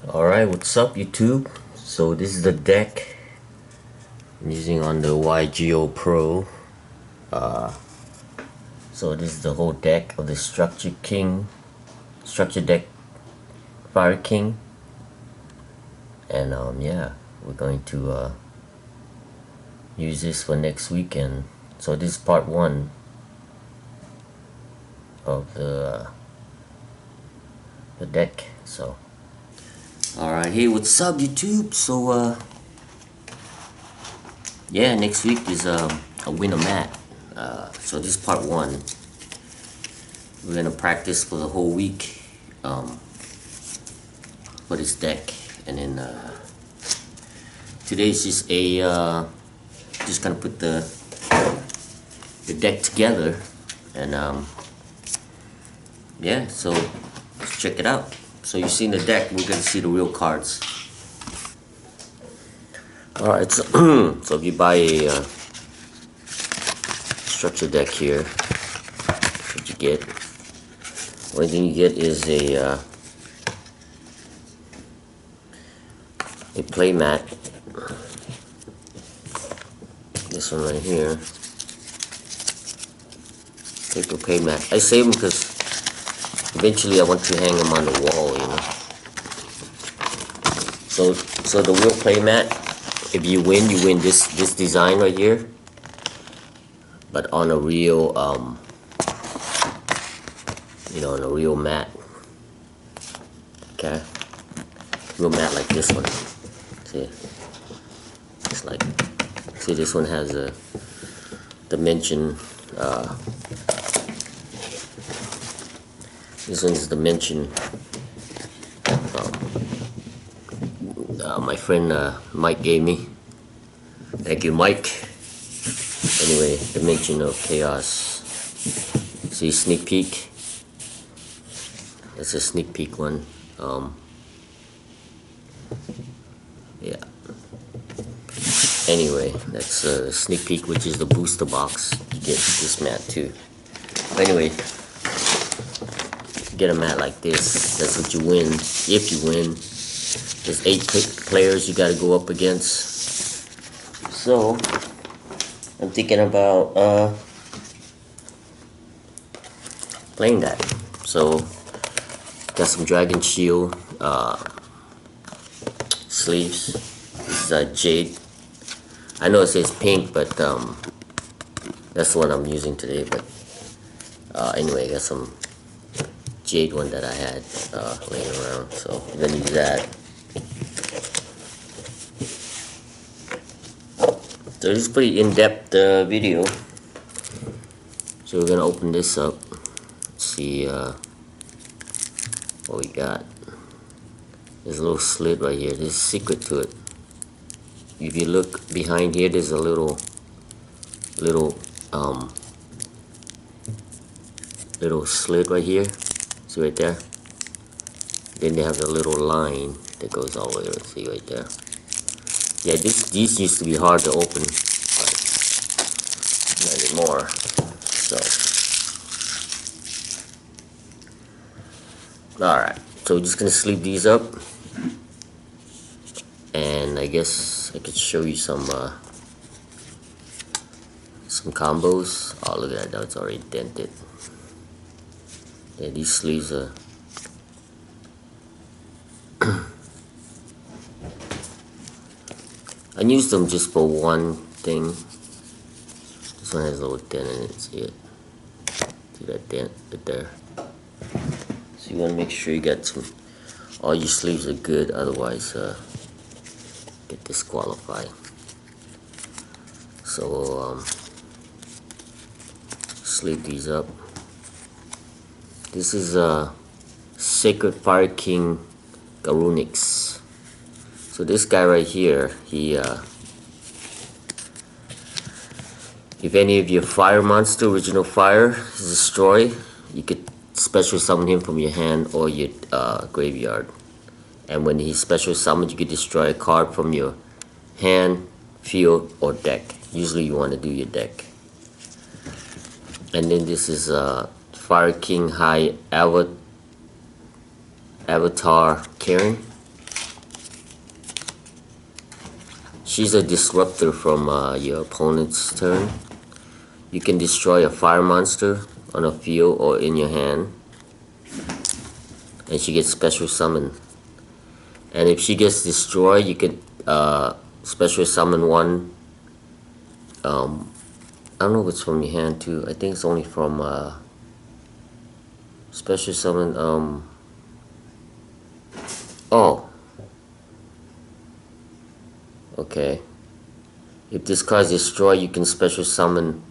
Alright, what's up YouTube? So this is the deck I'm using on the Yugioh Pro. So this is the whole deck of the Structure Deck Fire King. And yeah, we're going to use this for next weekend. So this is part 1 of the deck. So alright, hey, what's up YouTube? So yeah, next week is a winter mat. So this is part 1. We're gonna practice for the whole week for this deck, and then today is just a just gonna put the deck together, and yeah, so let's check it out. So you've seen the deck, we're gonna see the real cards. Alright, so, so if you buy a structure deck here, what you get, only thing you get is a play mat. This one right here, paper play mat. I save them because eventually I want to hang them on the wall, you know. So the real play mat, if you win this design right here, but on a real you know, on a real mat. Okay, real mat like this one. See, it's like, see, this one has a dimension. This one's dimension. My friend Mike gave me. Thank you, Mike. Anyway, dimension of chaos. See, sneak peek. That's a sneak peek one. Yeah. Anyway, that's a sneak peek, which is the booster box. You get this mat too. Anyway, get a mat like this. That's what you win. If you win, there's 8 players you got to go up against. So I'm thinking about playing that. So got some Dragon Shield sleeves. This is jade. I know it says pink, but that's the one I'm using today. But anyway, I got some jade one that I had laying around, so I'm gonna use that. So this is a pretty in-depth video. So we're gonna open this up. See what we got. There's a little slit right here. There's a secret to it. If you look behind here, there's a little slit right here. See right there? Then they have a little line that goes all the way. See right there? Yeah, these used to be hard to open, but not anymore. So, alright. So we're just gonna sleeve these up, and I guess I could show you some combos. Oh, look at that! That's already dented. Yeah, these sleeves are. I used them just for one thing. This one has a little dent in it. See it? See that dent right there? So you want to make sure you got some. All your sleeves are good, otherwise get disqualified. So sleeve these up. This is Sacred Fire King Garunix. So this guy right here, he if any of your fire monster, original fire, is destroyed, you could special summon him from your hand or your graveyard. And when he's special summoned, you could destroy a card from your hand, field, or deck. Usually you want to do your deck. And then this is Fire King High Avatar Karen. she's a disruptor from your opponent's turn. You can destroy a fire monster on a field or in your hand, and she gets special summon. And if she gets destroyed, you could special summon one. I don't know if it's from your hand too. I think it's only from special summon. Oh. Okay. If this card is destroyed, you can special summon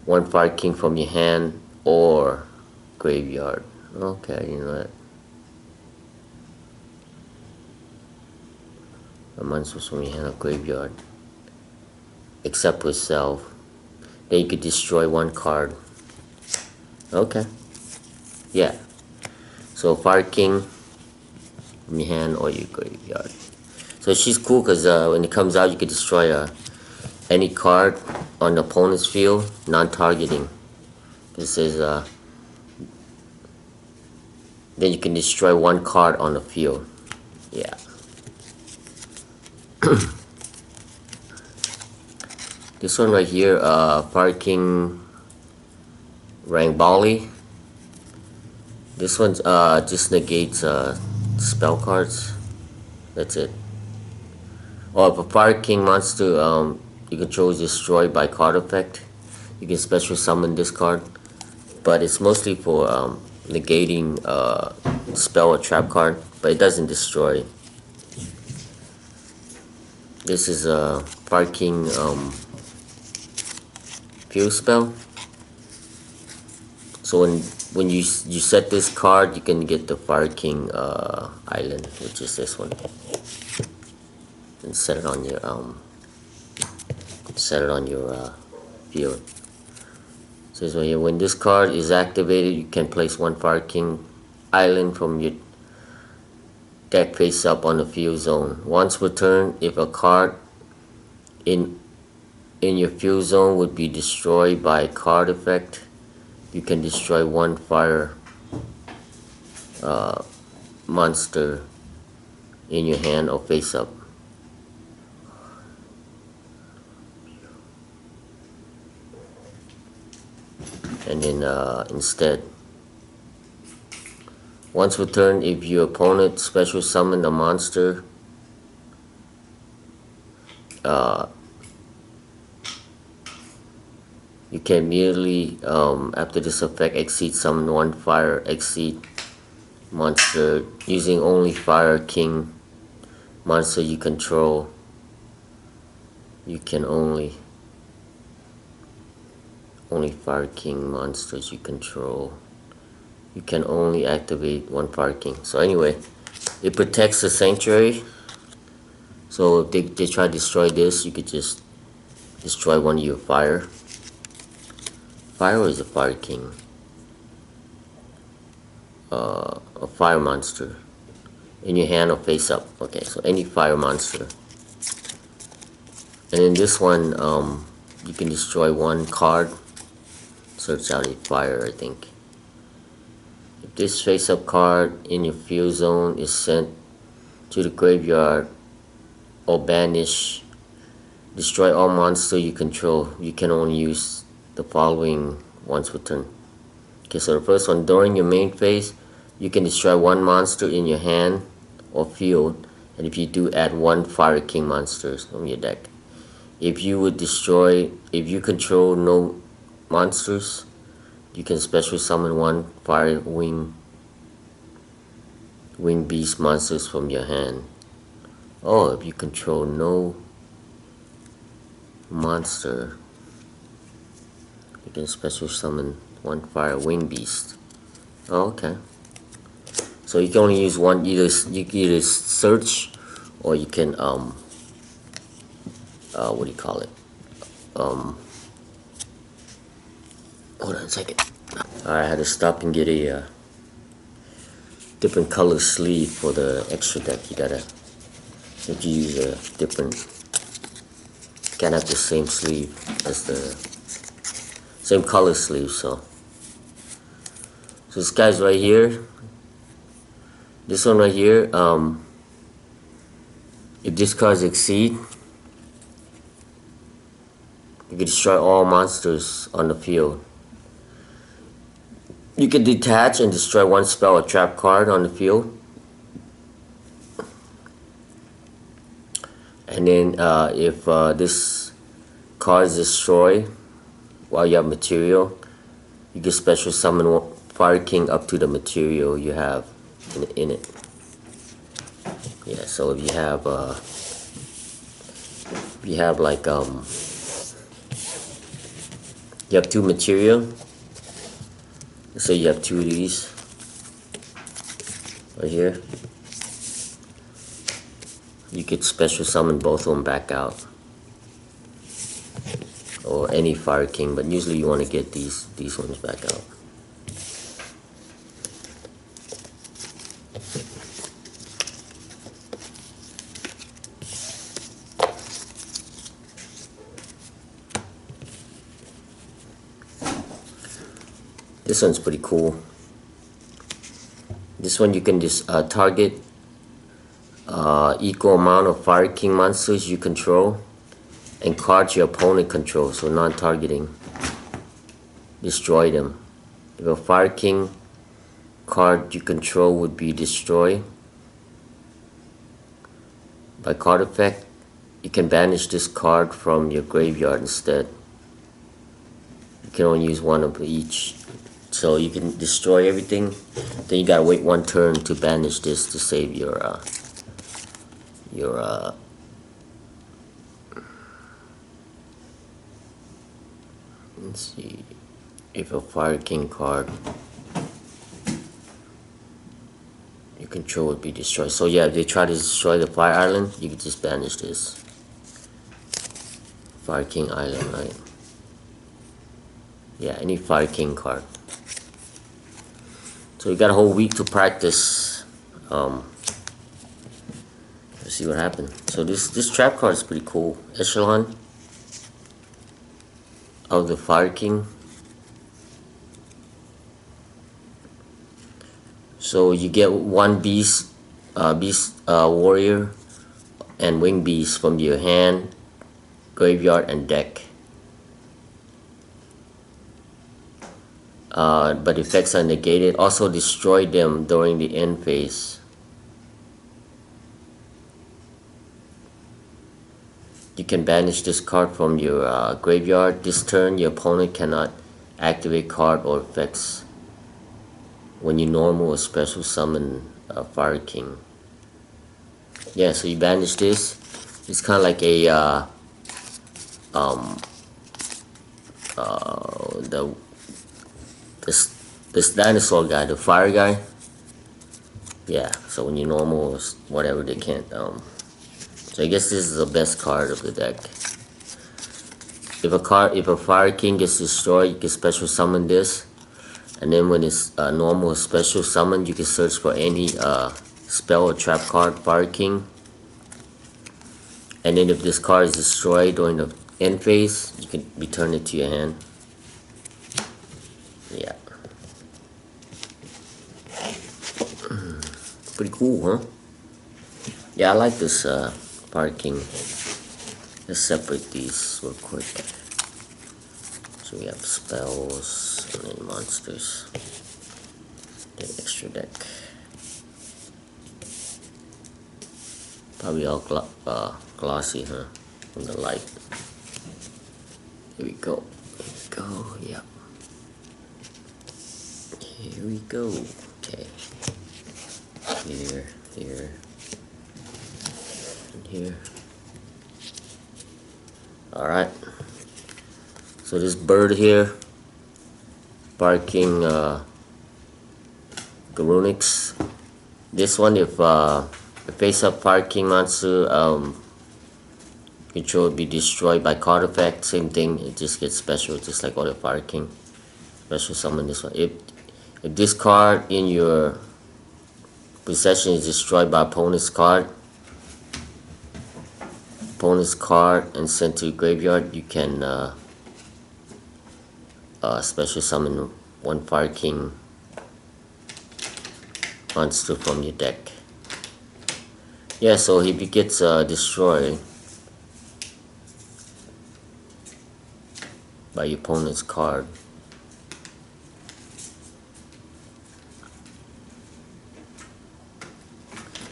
one Fire King from your hand or graveyard. Okay, you know that. A monster from your hand or graveyard. Except for itself. Then you could destroy one card. Okay. Yeah. So Fire King from your hand or your graveyard. So she's cool because when it comes out, you can destroy any card on the opponent's field, non-targeting. It says then you can destroy one card on the field. Yeah. This one right here, Fire King Rangbali. This one just negates spell cards. That's it. Or if a Fire King monster you control is destroyed by card effect, you can special summon this card. But it's mostly for negating spell or trap card, but it doesn't destroy. This is a Fire King field spell. So when you set this card, you can get the Fire King island, which is this one, and set it on your field. So when this card is activated, you can place one Fire King island from your deck face up on the field zone. Once per turn, if a card in your field zone would be destroyed by a card effect, you can destroy one fire monster in your hand or face up. And then instead, once per turn, if your opponent special summon a monster, you can immediately, after this effect, exceed summon one fire exceed monster using only Fire King monster you control. You can only Fire King monsters you control. You can only activate one Fire King. So anyway, it protects the sanctuary. So if they try to destroy this, you could just destroy one of your fire. Fire or is a Fire King? A fire monster in your hand or face up. Okay, so any fire monster. And in this one, you can destroy one card. Search out a fire, I think. If this face up card in your field zone is sent to the graveyard or banished, destroy all monsters you control. You can only use the following once per turn. Okay, so the first one, during your main phase, you can destroy one monster in your hand or field, and if you do, add one Fire King monster from your deck. If you control no monsters, you can special summon one Fire Wing Beast monsters from your hand. Oh, if you control no monster, you can special summon one Fire Wing Beast. Oh, okay. So you can only use one. You can either search, or you can what do you call it? Hold on a second. Alright, I had to stop and get a different color sleeve for the extra deck. You gotta, if you use a different, can't have the same sleeve as the same color sleeve. So this guy's right here. This one right here. If this card exceed You can destroy all monsters on the field. You can detach and destroy one spell or trap card on the field. And then if this card is destroyed while you have material, you can special summon Fire King up to the material you have in it. Yeah, so if you have like you have 2 material. So you have 2 of these right here. You could special summon both of them back out, or any Fire King, but usually you want to get these ones back out. This one's pretty cool. This one you can just target equal amount of Fire King monsters you control and cards your opponent controls, so non-targeting. Destroy them. If a Fire King card you control would be destroyed by card effect, you can banish this card from your graveyard instead. You can only use one of each. So you can destroy everything, then you gotta wait 1 turn to banish this to save your let's see, if a Fire King card you control would be destroyed. So yeah, if they try to destroy the Fire Island, you can just banish this Fire King Island, right? Yeah, any Fire King card. So you got a whole week to practice. Let's see what happens. So this trap card is pretty cool. Echelon of the Fire King. So you get 1 beast warrior and wing beast from your hand, graveyard, and deck. But effects are negated. Also destroy them during the end phase. You can banish this card from your graveyard. This turn, your opponent cannot activate card or effects when you normal or special summon Fire King. Yeah, so you banish this. It's kind of like a this dinosaur guy, the fire guy. Yeah, so when you normal or whatever, they can't. So I guess this is the best card of the deck. If a Fire King gets destroyed, you can special summon this, and then when it's normal or special summon, you can search for any spell or trap card Fire King. And then if this card is destroyed during the end phase, you can return it to your hand. Yeah. Pretty cool, huh? Yeah, I like this Fire King. Let's separate these real quick. So we have spells and then monsters. Then extra deck. Probably all glossy, huh? From the light. Here we go. Here we go. Yep. Here we go. Okay. Here, here, and here. Alright. So this bird here, barking Garunix. This one, if face up Fire King monster control would be destroyed by card effect. Same thing, it just gets special, just like other Fire King. Special summon this one. If this card in your possession is destroyed by opponent's card and sent to graveyard, you can special summon 1 Fire King monster from your deck. Yeah, so if he gets destroyed, by your opponent's card.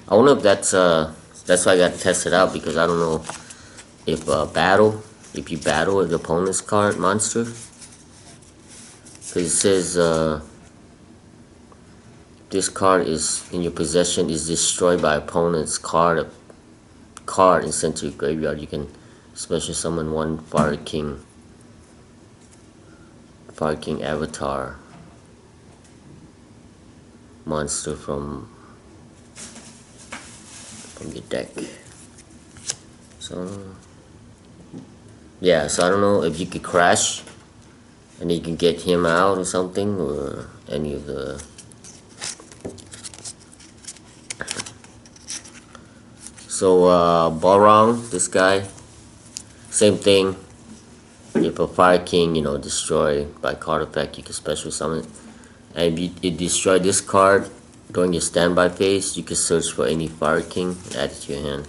I don't know if that's why I got to test it out, because I don't know if if you battle with the opponent's card monster, because it says this card is in your possession is destroyed by opponent's card and sent to your graveyard. You can special summon one Fire King avatar monster from your deck. So yeah, so I don't know if you could crash and you can get him out or something, or any of the Balrog, this guy, same thing. If a Fire King, destroy by card effect, you can special summon it. And if you destroy this card during your standby phase, you can search for any Fire King and add it to your hand.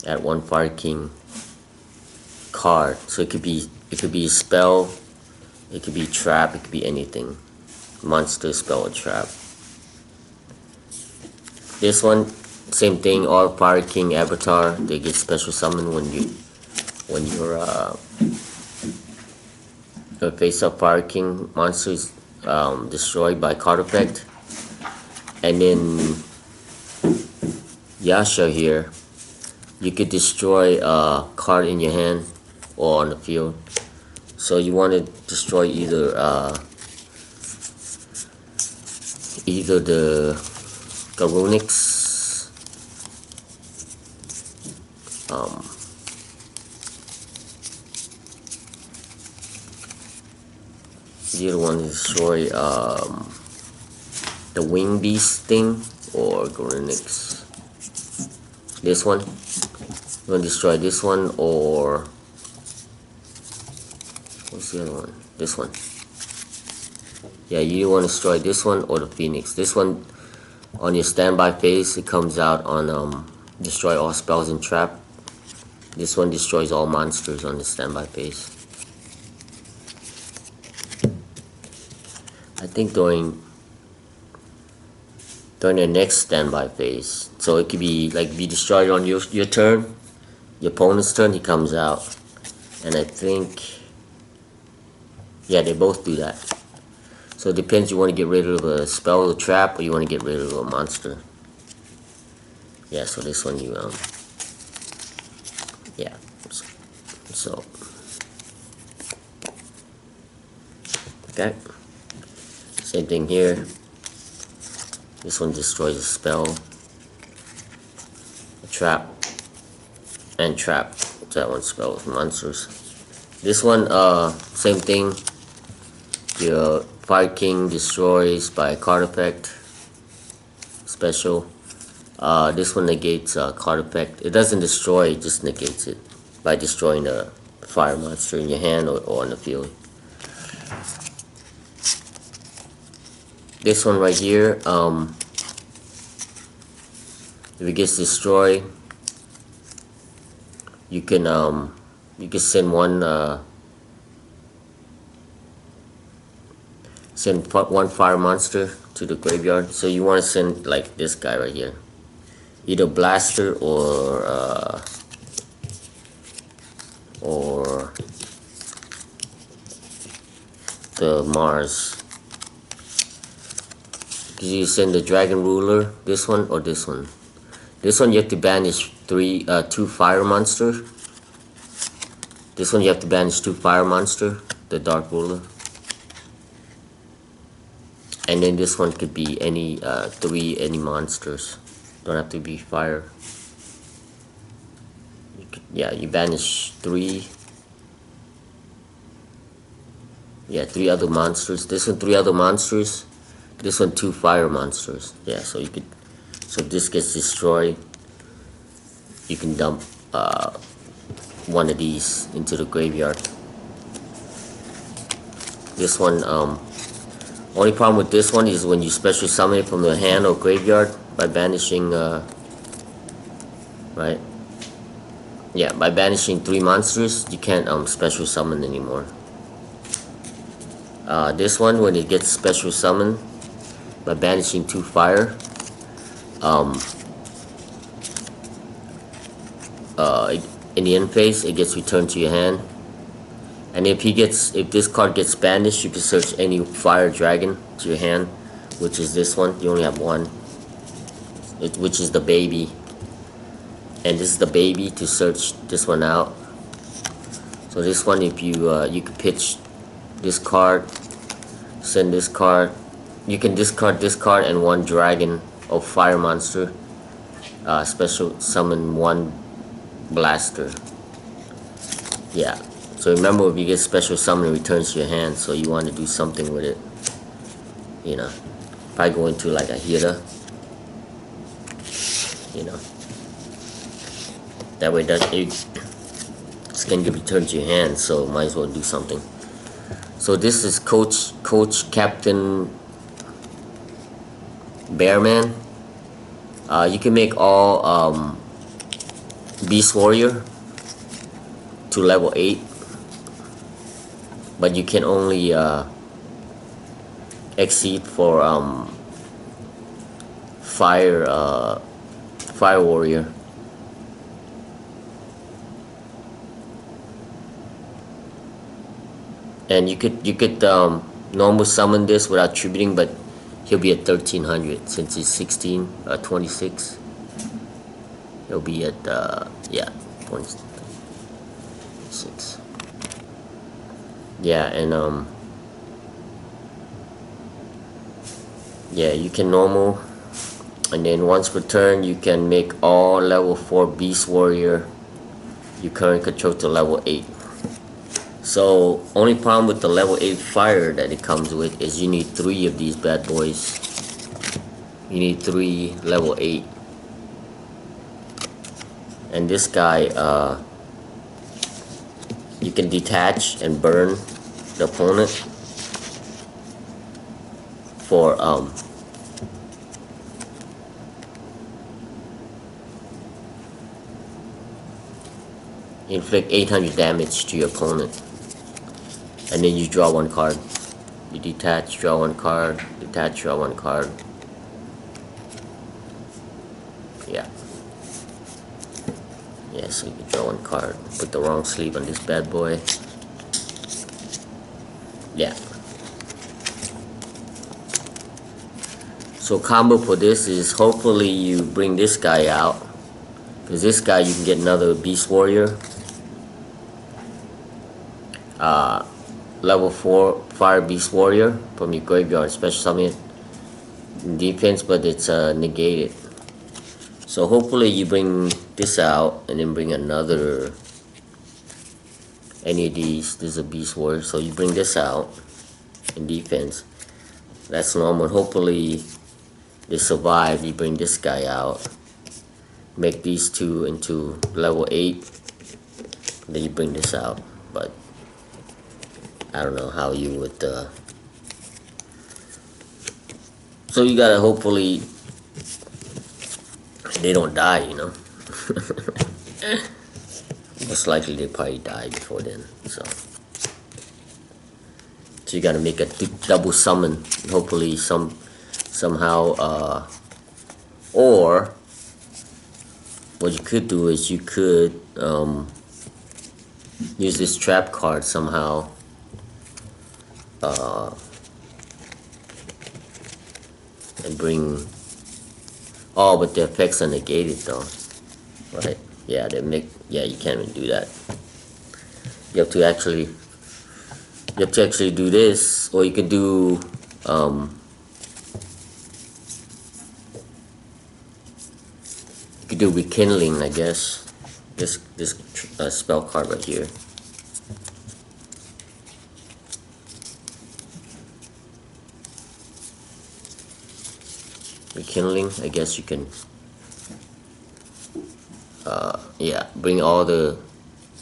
Add one Fire King card. So it could be a spell, it could be a trap, it could be anything. Monster, spell, or trap. This one, same thing. All Fire King avatar, they get special summon when you're face up Fire King monsters destroyed by card effect. And then Yugioh here, you could destroy a card in your hand or on the field. So you want to destroy either the Garunix, you either want to destroy the Wing Beast thing or Garunix. This one, you want to destroy this one, or what's the other one? This one. Yeah, you want to destroy this one or the Phoenix. This one, on your standby phase, it comes out on destroy all spells and trap. This one destroys all monsters on the standby phase. I think during the next standby phase. So it could be like, if you destroy it on your turn, your opponent's turn, he comes out. And I think, yeah, they both do that. So it depends, you want to get rid of a spell or trap, or you want to get rid of a monster. Yeah, so this one you yeah. So okay. Same thing here. This one destroys a spell, a trap, and trap. That one spell with monsters. This one, same thing. Your Fire King destroys by card effect. Special. This one negates card effect. It doesn't destroy, it just negates it by destroying the fire monster in your hand or on the field. This one right here, if it gets destroyed, you can send one fire monster to the graveyard. So you want to send like this guy right here, either Blaster or the Mars. You send the Dragon Ruler, this one or this one. This one you have to banish two fire monster. This one you have to banish two fire monster, the Dark Ruler. And then this one could be any any monsters. Don't have to be fire. You banish three. Yeah, three other monsters. This one, three other monsters. This one, two fire monsters. Yeah, so you could. So if this gets destroyed, you can dump one of these into the graveyard. This one, only problem with this one is when you special summon it from the hand or graveyard by banishing, right? Yeah, by banishing 3 monsters, you can't special summon anymore. This one, when it gets special summon, by banishing 2 fire, in the end phase, it gets returned to your hand. And if this card gets banished, you can search any fire dragon to your hand, which is this one. You only have one, which is the baby. And this is the baby to search this one out. So this one, if you can pitch this card, send this card. You can discard this card and 1 dragon or fire monster. Special summon 1 blaster. Yeah. So remember, if you get special summon, it returns to your hand. So you want to do something with it. You know, probably go into like a Hira. You know, that way it's gonna get returned to your hand. So might as well do something. So this is Coach Captain Bearman. You can make all Beast Warrior to level 8, but you can only exceed for Fire Warrior. And you could normal summon this without tributing, but he'll be at 1300 since he's 26. He'll be at yeah, 26. Yeah, and yeah, you can normal, and then once per turn you can make all level 4 Beast Warrior you currently control to level 8. So only problem with the level 8 fire that it comes with is you need 3 of these bad boys. You need 3 level 8. And this guy, you can detach and burn the opponent for inflict 800 damage to your opponent. And then you draw 1 card. You detach, draw 1 card, detach, draw 1 card. Yeah. Yeah, so you can draw 1 card. Put the wrong sleeve on this bad boy. Yeah. So combo for this is hopefully you bring this guy out. Because this guy you can get another Beast Warrior. Level 4 Fire Beast Warrior from your graveyard, special summon in defense, but it's negated. So hopefully you bring this out and then bring another, any of these. This is a Beast Warrior, so you bring this out in defense. That's normal. Hopefully they survive. You bring this guy out, make these 2 into level 8, then you bring this out. But I don't know how you would so you gotta hopefully they don't die, you know. Most likely they probably die before then, so you gotta make a double summon. Hopefully somehow or what you could do is you could use this trap card somehow. And bring, oh, but the effects are negated though, right? Yeah, you can't even do that. You have to actually do this, or you could do rekindling, I guess. This spell card right here. Rekindling, I guess you can yeah, bring all the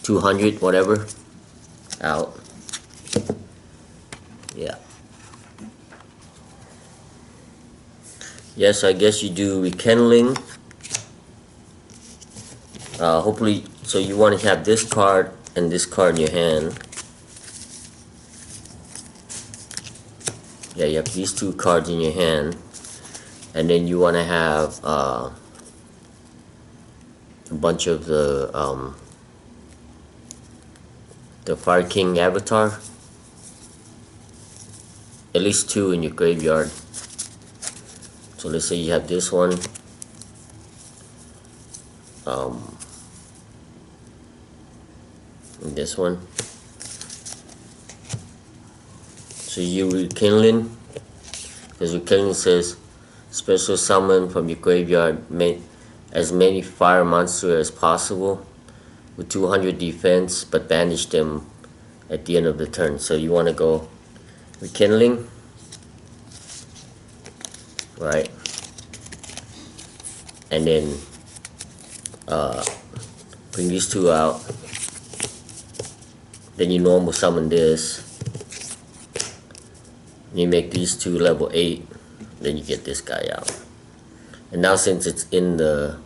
200 whatever out. Yeah. Yes, I guess you do rekindling. Hopefully So you want to have this card and this card in your hand. Yeah, you have these two cards in your hand, and then you want to have a bunch of the Fire King avatar. At least two in your graveyard. So let's say you have this one. And this one. So you rekindling, because rekindling says special summon from your graveyard as many fire monsters as possible with 200 defense, but banish them at the end of the turn. So you want to go rekindling, right? And then bring these two out. Then you normal summon this. You make these two level 8. Then you get this guy out. And now since it's in the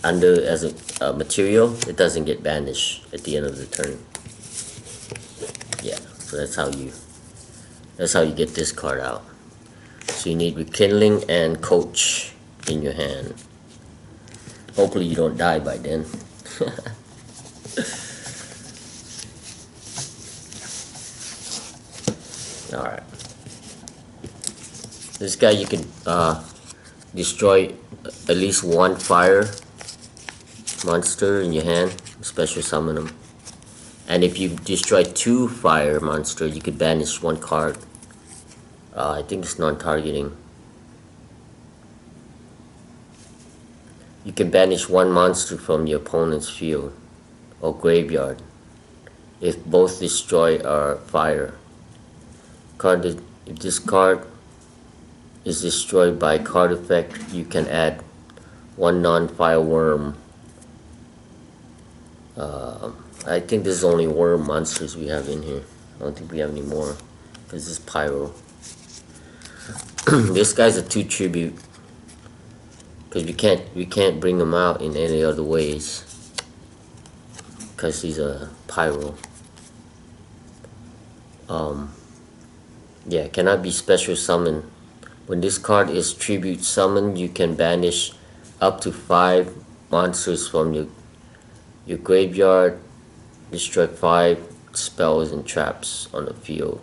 under as a material, it doesn't get banished at the end of the turn. Yeah, so that's how you get this card out. So you need rekindling and coach in your hand. Hopefully you don't die by then. Alright. This guy you can destroy at least one fire monster in your hand, special summon them. And if you destroy 2 fire monsters, you could banish 1 card. I think it's non-targeting. You can banish 1 monster from your opponent's field or graveyard if both destroy are fire. If this card is destroyed by card effect, you can add 1 non-fire worm. I think there's only worm monsters we have in here. I don't think we have any more because this is pyro. This guy's a 2 tribute because we can't bring him out in any other ways because he's a pyro. Yeah, cannot be special summoned. When this card is tribute summoned, you can banish up to 5 monsters from your graveyard, destroy 5 spells and traps on the field,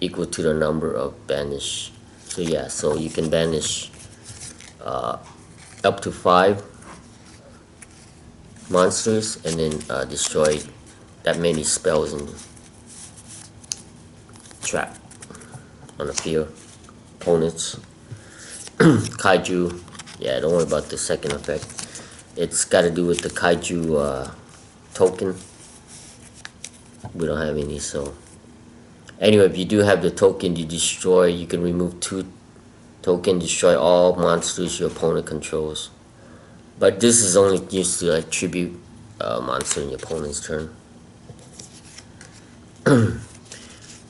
equal to the number of banish. So yeah, so you can banish up to 5 monsters and then destroy that many spells and trap on the field. Opponents. Kaiju. Yeah, don't worry about the second effect. It's got to do with the Kaiju token. We don't have any, so anyway, if you do have the token, you can remove 2 tokens, destroy all monsters your opponent controls. But this is only used to tribute monster in your opponent's turn.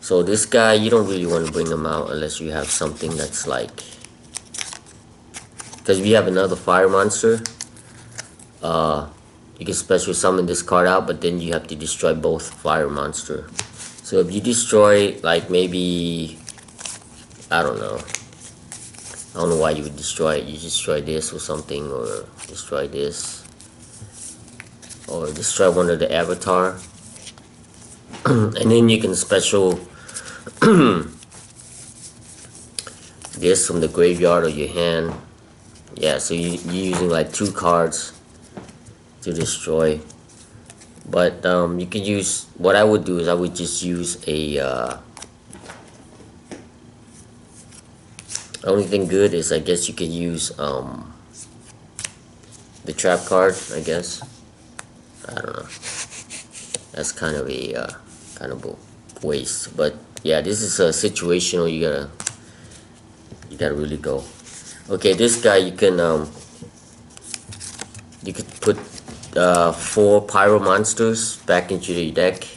So this guy, you don't really want to bring him out unless you have something that's like, because we have another fire monster. You can special summon this card out, but then you have to destroy both fire monster. So if you destroy, like maybe, I don't know why you would destroy it. You destroy this or something, or destroy this, or destroy one of the avatar, and then you can special this from the graveyard or your hand. Yeah, so you're using like 2 cards to destroy. But you can use, what I would do is I would just use a only thing good is I guess you could use the trap card, I guess. I don't know. That's kind of a waste. But yeah, this is a situational. You gotta really go. Okay, this guy you could put 4 pyro monsters back into your deck,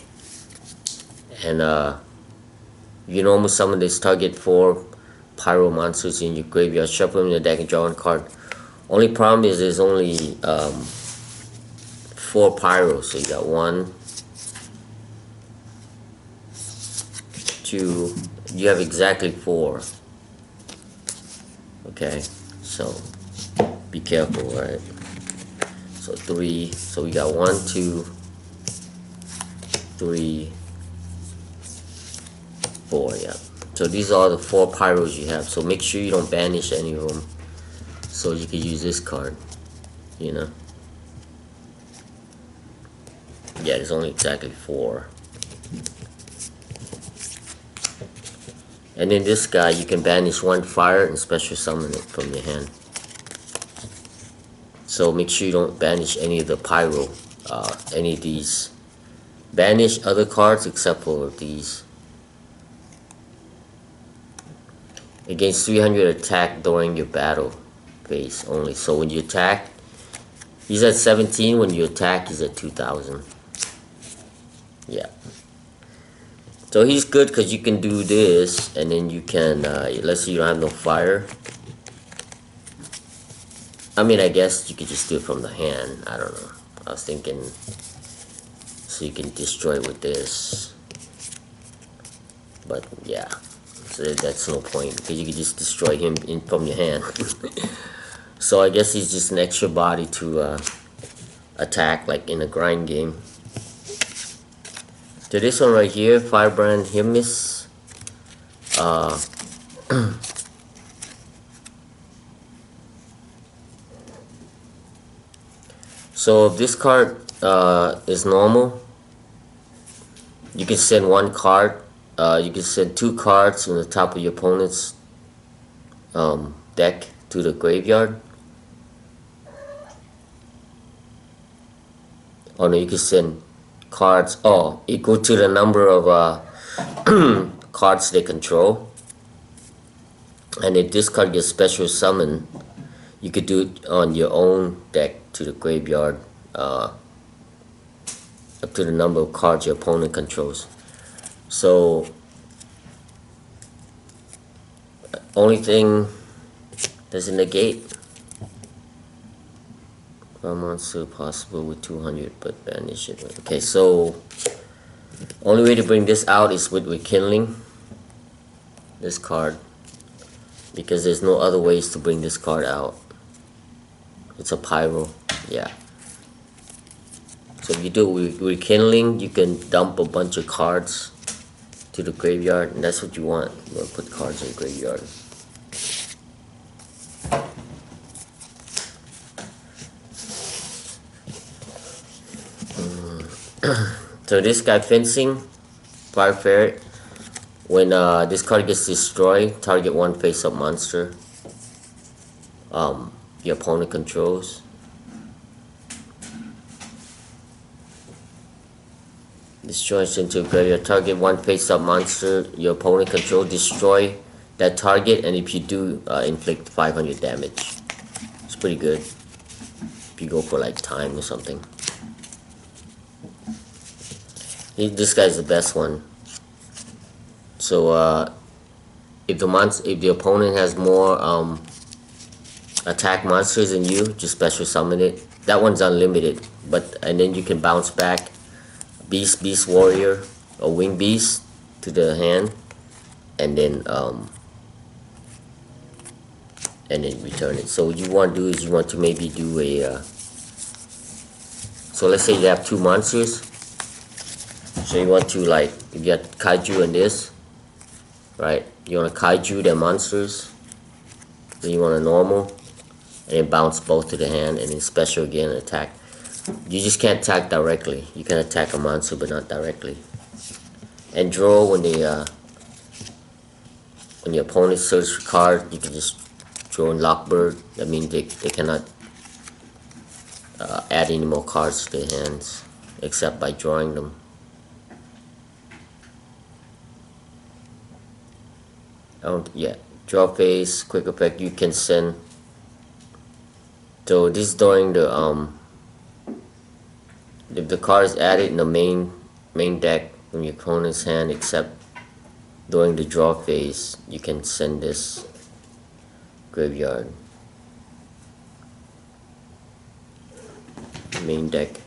and you normally summon this, target 4 pyro monsters in your graveyard, shuffle them in your deck and draw 1 card. Only problem is there's only 4 pyros. So you got 1, 2. You have exactly 4. Okay, so be careful, right? So 3. So we got 1, 2, 3, 4. Yeah. So these are the 4 pyros you have. So make sure you don't banish any of them. So you can use this card. You know. Yeah, there's only exactly 4. And then this guy, you can banish 1 fire and special summon it from your hand. So make sure you don't banish any of the pyro, any of these. Banish other cards except for these. Against 300 attack during your battle phase only. So when you attack, he's at 17. When you attack, he's at 2000. Yeah. So he's good because you can do this, and then you can, let's say you don't have no fire. I mean, I guess you could just do it from the hand. I don't know. I was thinking, so you can destroy it with this. But yeah, so that's no point because you can just destroy him from your hand. So I guess he's just an extra body to attack, like in a grind game. So this one right here, Firebrand Himis. So if this card is normal, you can send 1 card. You can send 2 cards on the top of your opponent's deck to the graveyard. Oh no, you can send cards equal to the number of cards they control. And if this card gets special summoned, you could do it on your own deck to the graveyard, up to the number of cards your opponent controls. So only thing doesn't negate a monster possible with 200, but banish it. Okay, so only way to bring this out is with rekindling this card, because there's no other ways to bring this card out. It's a pyro, yeah. So if you do it with rekindling, you can dump a bunch of cards to the graveyard, and that's what you want. You want to put cards in the graveyard. So this guy fencing, Fire Ferret. When this card gets destroyed, target 1 face-up monster your opponent controls. Destroys into a graveyard. Target 1 face-up monster your opponent controls. Destroy that target, and if you do, inflict 500 damage. It's pretty good if you go for like time or something. This guy's the best one. So if the opponent has more attack monsters than you, just special summon it. That one's unlimited, and then you can bounce back Beast Warrior or Wing Beast to the hand, and then return it. So what you want to do is you want to maybe do a so let's say you have 2 monsters. So you want to, like, if you got Kaiju and this, right? You want to Kaiju their monsters. Then you want a normal, and then bounce both to the hand, and then special again, attack. You just can't attack directly. You can attack a monster, but not directly. And draw when your opponent searches for card, you can just draw in Lockbird. That means they cannot add any more cards to their hands except by drawing them. Yeah, draw phase, quick effect. You can send. So this is during the if the card is added in the main deck from your opponent's hand, except during the draw phase, you can send this graveyard. Main deck.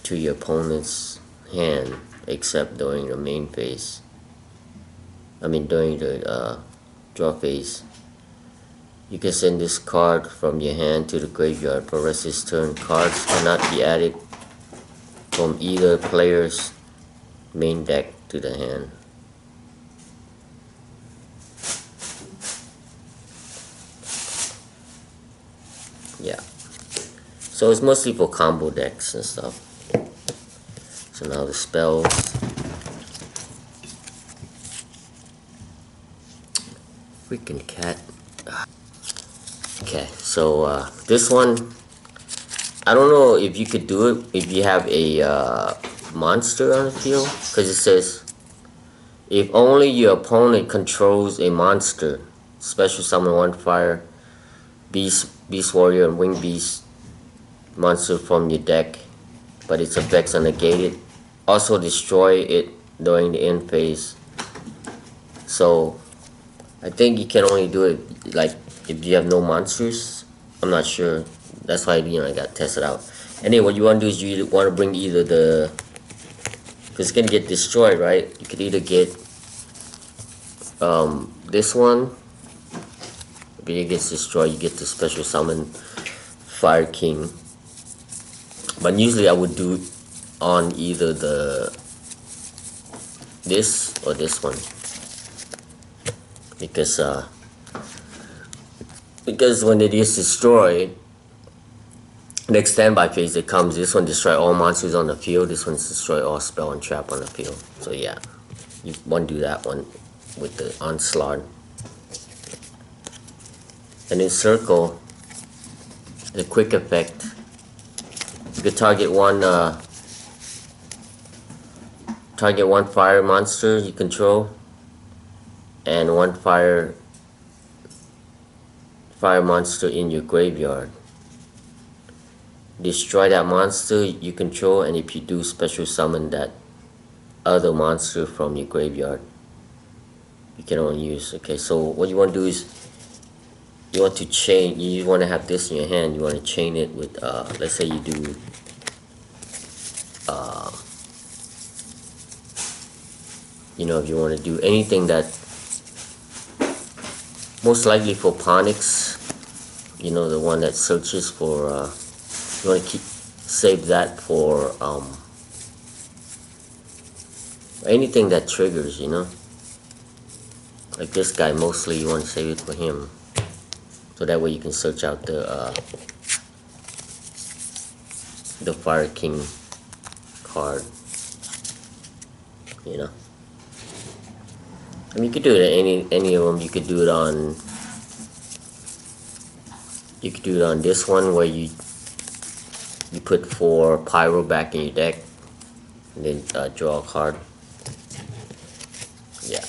to your opponent's hand, except during the main phase. I mean during the draw phase. You can send this card from your hand to the graveyard. For the rest of his turn, cards cannot be added from either player's main deck to the hand. Yeah. So it's mostly for combo decks and stuff. So now the spells. Freaking cat. Okay, so this one, I don't know if you could do it if you have a monster on the field, because it says if only your opponent controls a monster, special summon one fire, beast warrior, and winged beast monster from your deck, but its effects are negated. Also destroy it during the end phase. So I think you can only do it like if you have no monsters. I'm not sure. That's why I got tested out. Anyway, what you want to do is you want to bring either the, because it's gonna get destroyed, right? You could either get this one. If it gets destroyed, you get the special summon Fire King. But usually I would do on either this or this one, because when it is destroyed, next standby phase it comes, this one destroy all monsters on the field, this one's destroy all spell and trap on the field. So yeah, you want to do that one with the onslaught. And in circle, the quick effect, you could target one fire monster you control and one fire monster in your graveyard. Destroy that monster you control, and if you do, special summon that other monster from your graveyard. You can only use. Okay, so what you want to do is you want to chain. You want to have this in your hand. You want to chain it with let's say you do if you want to do anything that most likely for Ponyx, the one that searches for, you want to save that for anything that triggers, like this guy, mostly you want to save it for him, so that way you can search out the Fire King card, I mean, you could do it at any of them. You could do it on this one where you put 4 Pyro back in your deck and then draw a card. Yeah,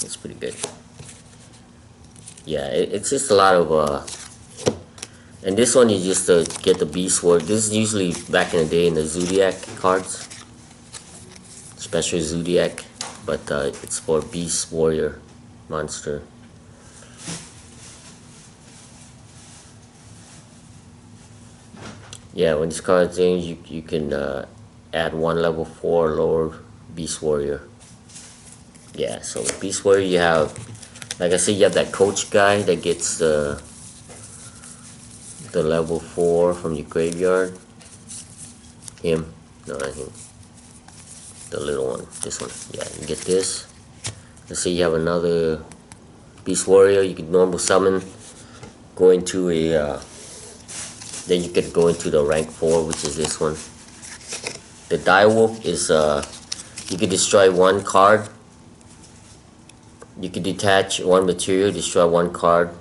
it's pretty good. Yeah, it's just a lot of and this one you just get the Beast Warrior. This is usually back in the day in the Zodiac cards, special Zodiac. But it's for Beast Warrior monster. Yeah, when this card things, you can add 1 level 4 lower Beast Warrior. Yeah, so Beast Warrior, you have, like I said, you have that coach guy that gets the level 4 from your graveyard. Him, no, not him. The little one, this one. Yeah, you get this. Let's say you have another Beast Warrior, you could normal summon, go into a then you could go into the rank 4, which is this one. The Direwolf is you could destroy 1 card. You could detach 1 material, destroy 1 card,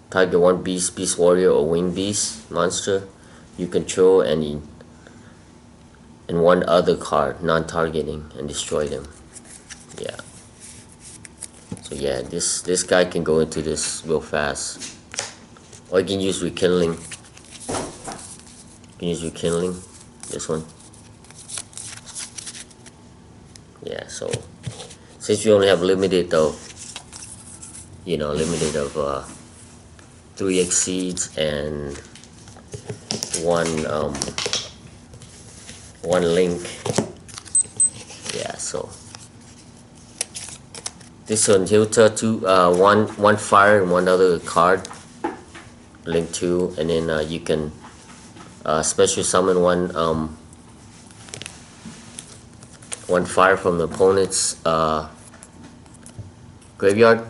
target 1 beast warrior or winged beast monster you control, and 1 other card, non-targeting, and destroy them. Yeah. So yeah, this guy can go into this real fast. Or you can use Rekindling. You can use Rekindling, this one. Yeah, so since we only have limited of 3 exceeds and 1 one link. Yeah, so this one he'll tell two one fire and one other card link to, and then you can special summon one fire from the opponent's graveyard.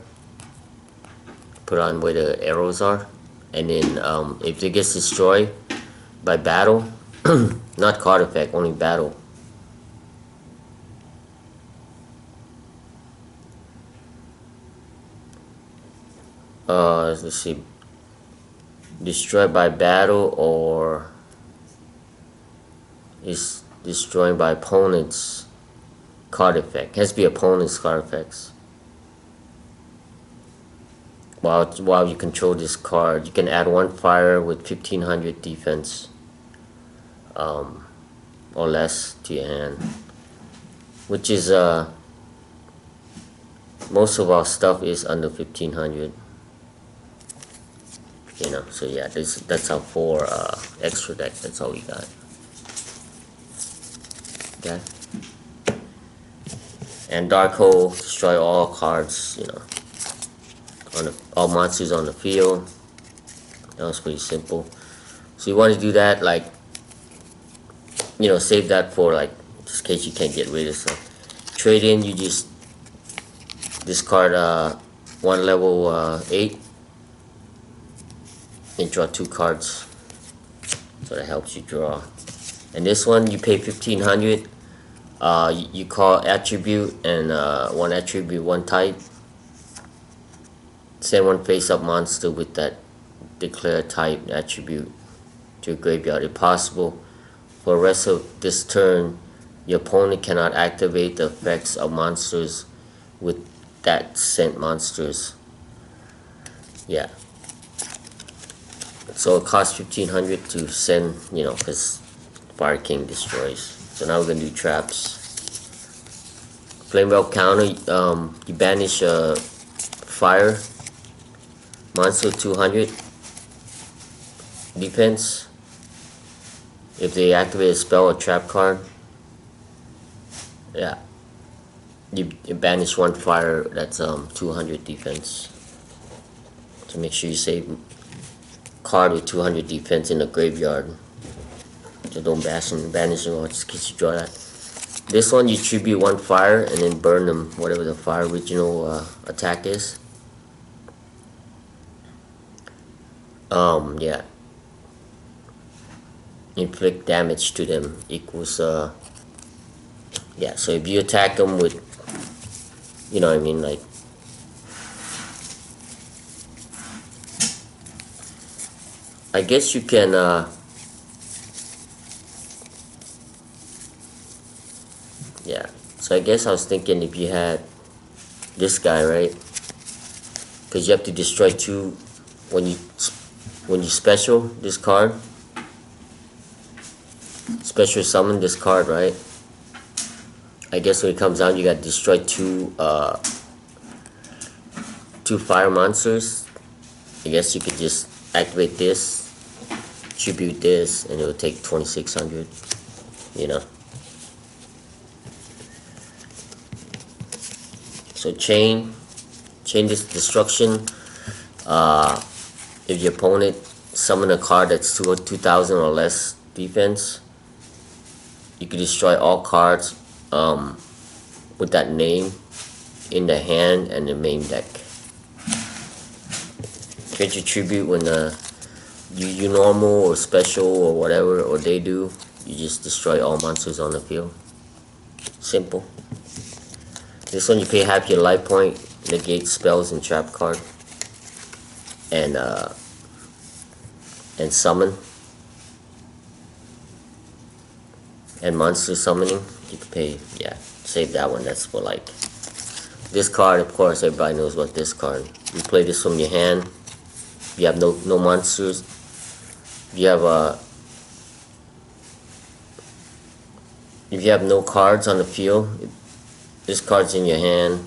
Put on where the arrows are, and then if it gets destroyed by battle, not card effect, only battle. Let's see, destroyed by battle or is destroyed by opponent's card effect. Has to be opponent's card effects. While you control this card, you can add one fire with 1500 defense or less to your hand, which is most of our stuff is under 1500. You know, so yeah, that's our 4 extra deck. That's all we got. Okay. And Dark Hole, destroy all cards, you know, on all monsters on the field. That was pretty simple. So you want to do that, like, you know, save that for, like, just in case you can't get rid of stuff. Trade in, you just discard one level 8 and draw 2 cards. So that helps you draw. And this one, you pay 1500. You call attribute and one attribute, one type. Send one face-up monster with that declared type attribute to your graveyard. If possible, for the rest of this turn, your opponent cannot activate the effects of monsters with that sent monsters. Yeah. So it costs 1500 to send, you know, because Fire King destroys. So now we're gonna do traps. Flame Belt counter. You banish a fire monster 200 defense if they activate a spell or trap card. Yeah, you banish one fire that's 200 defense. So make sure you save card with 200 defense in the graveyard. So don't banish them, just in case you draw that. This one, you tribute one fire and then burn them, whatever the fire original attack is. Yeah. Inflict damage to them equals yeah. So if you attack them with, you know what I mean, like, I guess you can yeah. So I guess I was thinking if you had this guy, right? Because you have to destroy 2 when you special this card. Special summon this card, right? I guess when it comes out, you got to destroy 2 fire monsters. I guess you could just activate this, tribute this, and it will take 2600. You know. So chain this destruction. If your opponent summon a card that's 2000 or less defense, you can destroy all cards with that name in the hand and the main deck. Get your tribute when you normal or special or whatever, or they do, you just destroy all monsters on the field. Simple. This one you pay half your life point, negate spells and trap card, and summon. And monster summoning, you can pay, yeah, save that one. That's for, like, this card. Of course, everybody knows about this card. You play this from your hand. If you have no monsters, if you have no cards on the field, this card's in your hand.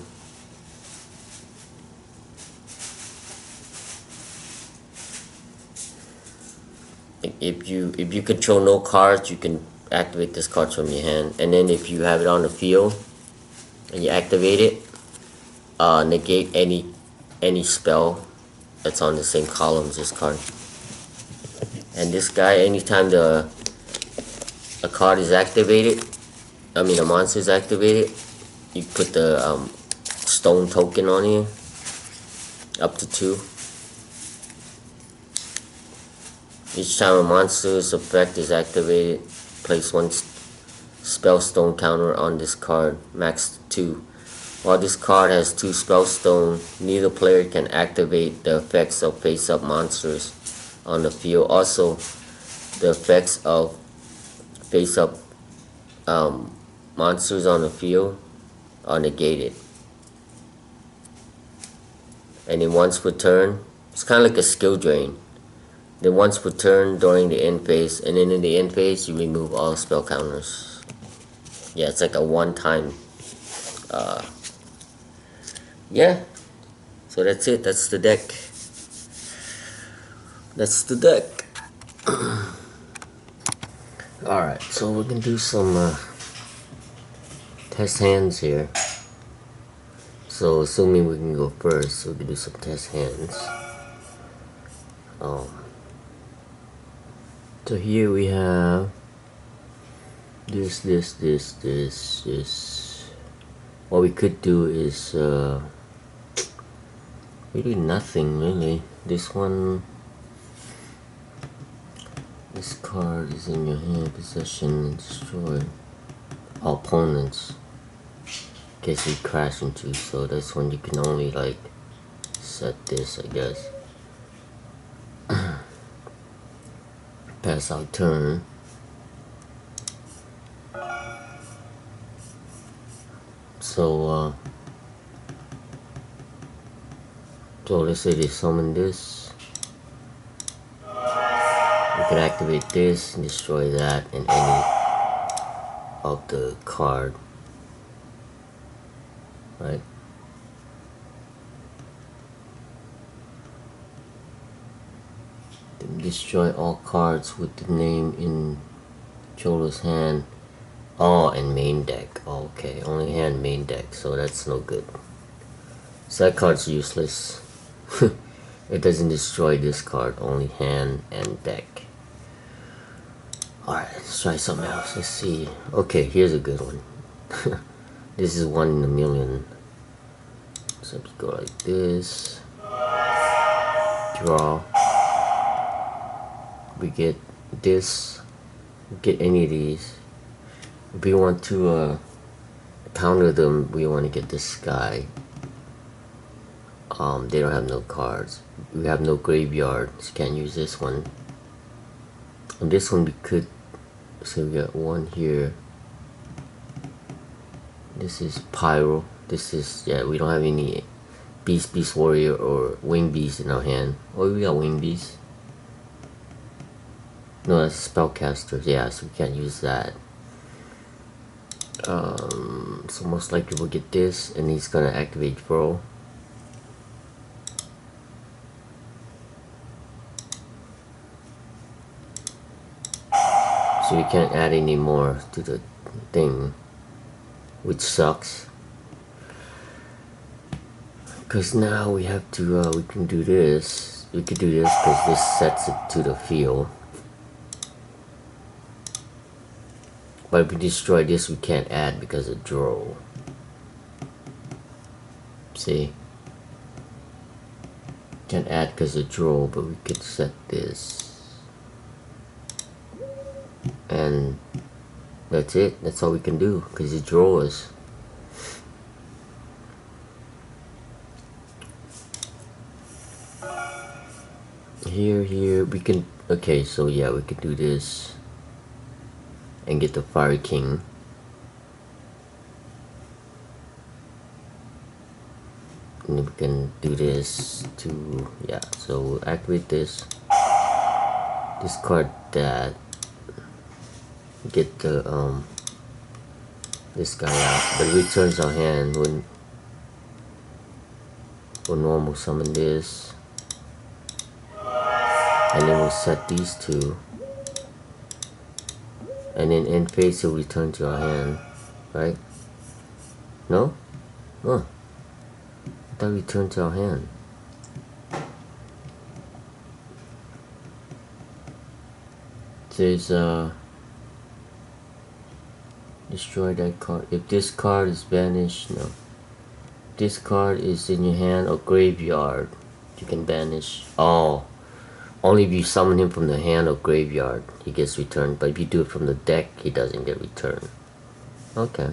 If you control no cards, you can activate this card from your hand, and then if you have it on the field and you activate it, negate any spell that's on the same column as this card. And this guy, anytime a card is activated, a monster is activated, you put the stone token on here, up to 2. Each time a monster's effect is activated, place 1 spell stone counter on this card, max 2. While this card has 2 spell stone, neither player can activate the effects of face-up monsters on the field. Also, the effects of face-up monsters on the field are negated. And then once per turn, it's kind of like a skill drain. Then once per turn during the end phase, and then in the end phase you remove all spell counters. Yeah, it's like a one-time. Yeah, so that's it. That's the deck. That's the deck. Alright, so we're gonna do some test hands here. So assuming we can go first, we can do some test hands. So here we have this. What we could do is really nothing really. This one, this card is in your hand, possession, and destroy all opponents in case we crash into. So this one you can only like set this, I guess. Pass out turn. So let's say they summon this. We can activate this and destroy that and any of the card. Right? Then destroy all cards with the name in Cholo's hand. Oh, and main deck. Oh, okay, only hand main deck, so that's no good. So that card's useless. It doesn't destroy this card, only hand and deck. Alright, let's try something else. Let's see. Okay, here's a good one. This is 1 in a million. So let's go like this. Draw. We get this. We get any of these. If we want to counter them, we want to get this guy. They don't have no cards. We have no graveyard, so can't use this one. And this one we could. So we got 1 here. This is Pyro. This is, yeah, we don't have any Beast Warrior or Wing Beast in our hand. Oh, we got Wing Beast. No, that's Spellcaster. Yeah, so we can't use that. So most likely we'll get this, and he's gonna activate Throw. So we can't add any more to the thing, which sucks. Because now we have to, we can do this. We could do this because this sets it to the field. But if we destroy this, we can't add because of draw. See? Can't add because of draw, but we could set this. And that's it. That's all we can do because it draws. Here, we can. Okay, so yeah, we could do this. And get the Fire King. And then we can do this to, yeah, so we'll activate this. Discard that. Get the, this guy out. But it returns our hand when we'll normal summon this. And then we'll set these two. and then end phase will return to our hand, right? No? Oh, I thought return to our hand. There's destroy that card. If this card is banished, no. This card is in your hand or graveyard, you can banish. Oh, only if you summon him from the hand or graveyard, he gets returned. But if you do it from the deck, he doesn't get returned. Okay.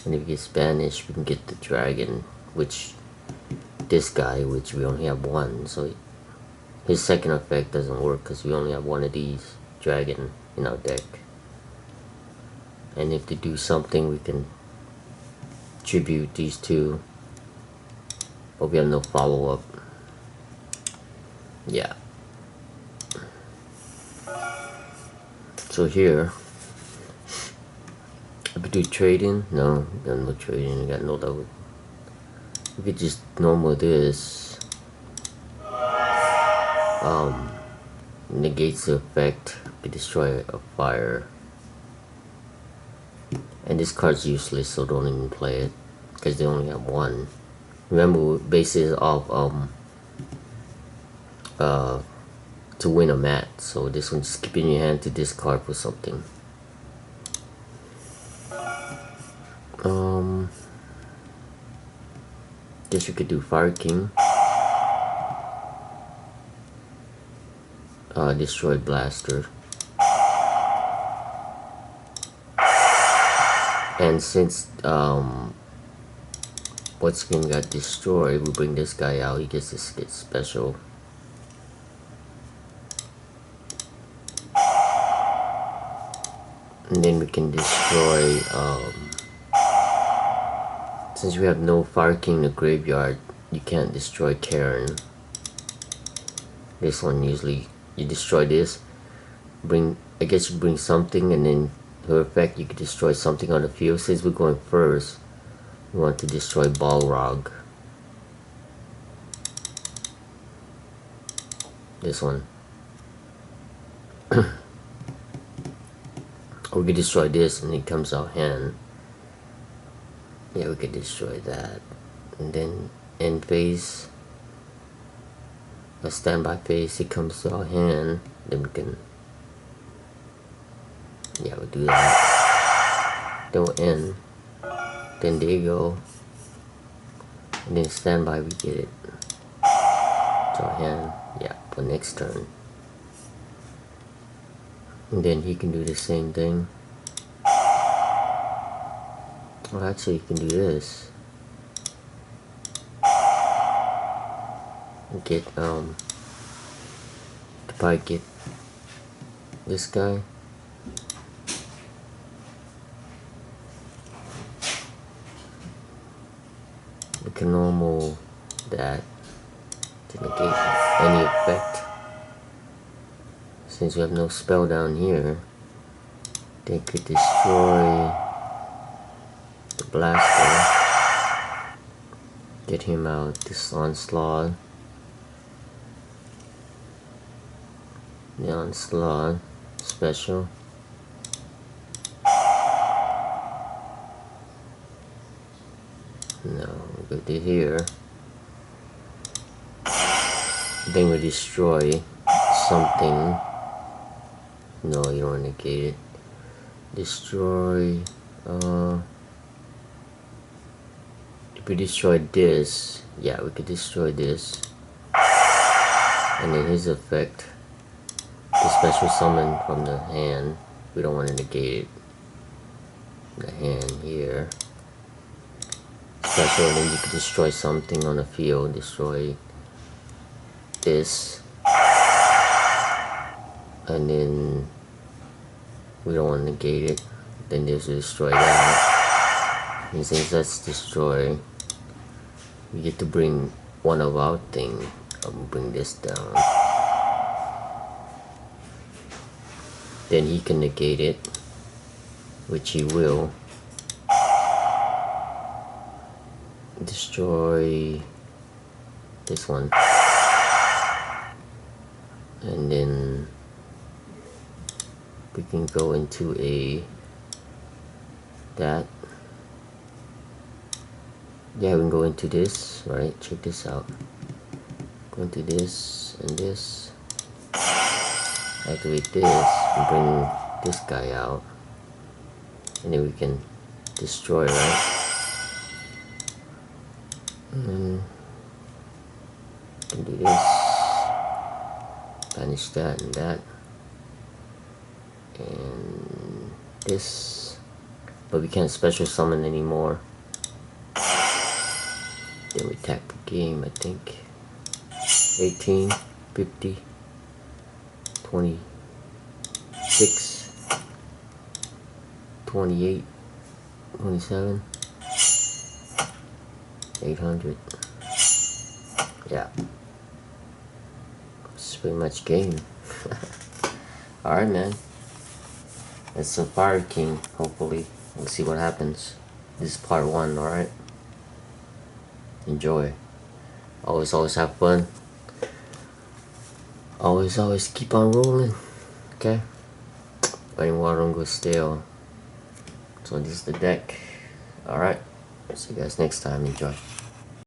And if he gets banished, we can get the dragon, which this guy, which we only have one, so his second effect doesn't work because we only have one of these dragon in our deck. And if they do something, we can tribute these two, but we have no follow-up. Yeah. So here, if we do trading, no, we got no trading, we got no level. We could just normal this. Negates the effect, we destroy a fire. And this card's useless, so don't even play it, because they only have one. Remember, base is off to win a match, so this one just keep in your hand to discard for something. Guess you could do Fire King. Destroy Blaster. And since what's game got destroyed, we bring this guy out, he gets this get special. And then we can destroy since we have no Fire King in the graveyard, you can't destroy Karen. This one usually you destroy this, I guess you bring something, and then her effect you could destroy something on the field. Since we're going first, we want to destroy Balrog. This one. Or we could destroy this and it comes out hand. Yeah, we could destroy that. And then end phase, a standby phase, it comes to our hand. Then we can, yeah, we'll do that. Then we'll end. Then there you go. And then standby, we get it to our hand. Yeah, for next turn. And then he can do the same thing. Well, actually, you can do this. Get probably get this guy. We can normal that to negate any effect. Since we have no spell down here, they could destroy the blaster. Get him out. This onslaught. The onslaught special. No, we go to here. Then we destroy something. No, you don't negate it. Destroy. If we destroy this, yeah, we could destroy this. And then his effect, the special summon from the hand. We don't want to negate it. The hand here. Special, and then you can destroy something on the field. Destroy this. And then we don't want to negate it. Then there's to destroy that. And since that's destroy, we get to bring one of our thing. I'll bring this down. Then he can negate it, which he will. Destroy this one. And then we can go into that. Yeah, we can go into this, right? Check this out. Go into this and this. Activate this and bring this guy out. And then we can destroy, right? And can do this. Banish that and that. And this. But we can't special summon anymore. Then we tap the game, I think. 18, 50, 26, 28, 27, 800. Yeah. It's pretty much game. Alright, man. That's some Fire King, hopefully. We'll see what happens. This is part 1, alright? Enjoy. Always have fun. Always keep on rolling. Okay? Letting water don't go stale. So this is the deck. Alright. See you guys next time. Enjoy.